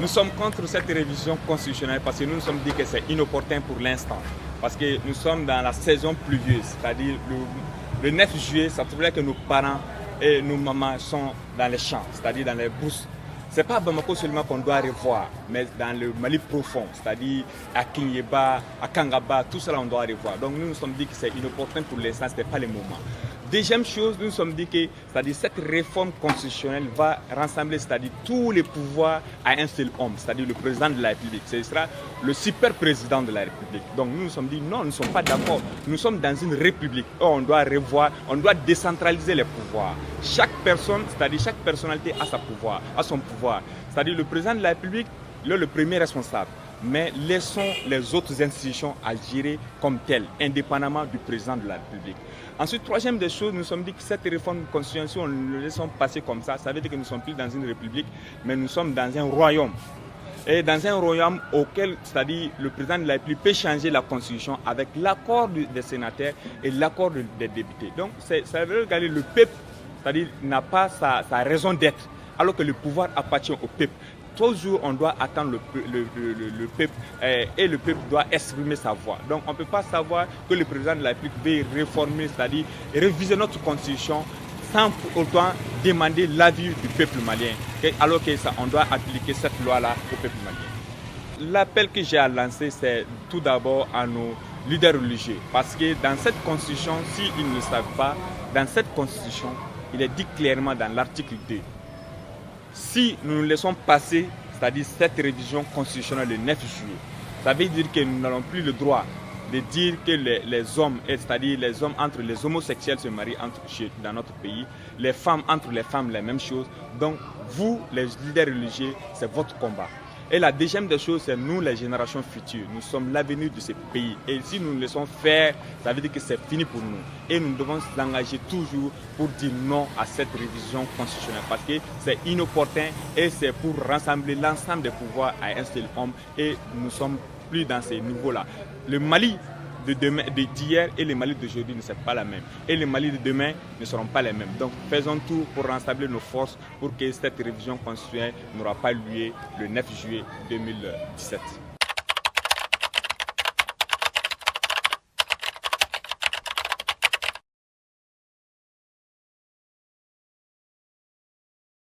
Nous sommes contre cette révision constitutionnelle parce que nous nous sommes dit que c'est inopportun pour l'instant. Parce que nous sommes dans la saison pluvieuse, c'est-à-dire le 9 juillet, ça se trouve que nos parents et nos mamans sont dans les champs, c'est-à-dire dans les brousses. Ce n'est pas à Bamako seulement qu'on doit revoir, mais dans le Mali profond, c'est-à-dire à Kinyeba, à Kangaba, tout cela on doit revoir. Donc nous nous sommes dit que c'est inopportun pour l'instant, ce n'est pas le moment. Deuxième chose, nous nous sommes dit que c'est-à-dire cette réforme constitutionnelle va rassembler c'est-à-dire tous les pouvoirs à un seul homme, c'est-à-dire le président de la République. Ce sera le super président de la République. Donc nous nous sommes dit non, nous ne sommes pas d'accord. Nous sommes dans une république. On doit revoir, on doit décentraliser les pouvoirs. Chaque personne, c'est-à-dire chaque personnalité a son pouvoir. C'est-à-dire le président de la République, il est le premier responsable. Mais laissons les autres institutions à gérer comme telles, indépendamment du président de la République. Ensuite, troisième des choses, nous nous sommes dit que cette réforme constitutionnelle, si on le laisse passer comme ça veut dire que nous ne sommes plus dans une république, mais nous sommes dans un royaume. Et dans un royaume auquel, c'est-à-dire le président de la République peut changer la constitution avec l'accord des sénateurs et l'accord des députés. Donc, ça veut dire que le peuple, c'est-à-dire n'a pas sa raison d'être, alors que le pouvoir appartient au peuple. Toujours, on doit attendre le peuple et le peuple doit exprimer sa voix. Donc, on ne peut pas savoir que le président de la République veut réformer, c'est-à-dire réviser notre constitution sans pour autant demander l'avis du peuple malien, alors qu'on doit appliquer cette loi-là au peuple malien. L'appel que j'ai à lancer, c'est tout d'abord à nos leaders religieux. Parce que dans cette constitution, s'ils ne le savent pas, dans cette constitution, il est dit clairement dans l'article 2. Si nous laissons passer, c'est-à-dire cette révision constitutionnelle le 9 juillet, ça veut dire que nous n'avons plus le droit de dire que les hommes, c'est-à-dire les hommes entre les homosexuels se marient dans notre pays, les femmes entre les femmes, la même chose. Donc vous, les leaders religieux, c'est votre combat. Et la deuxième des choses, c'est nous, les générations futures. Nous sommes l'avenir de ce pays. Et si nous nous laissons faire, ça veut dire que c'est fini pour nous. Et nous devons nous engager toujours pour dire non à cette révision constitutionnelle. Parce que c'est inopportun et c'est pour rassembler l'ensemble des pouvoirs à un seul homme. Et nous ne sommes plus dans ces niveaux-là. Le Mali d'hier et le Mali d'aujourd'hui ne sont pas la même. Et le Mali de demain ne seront pas les mêmes. Donc faisons tout pour rassembler nos forces pour que cette révision constitutionnelle n'aura pas lieu le 9 juillet 2017.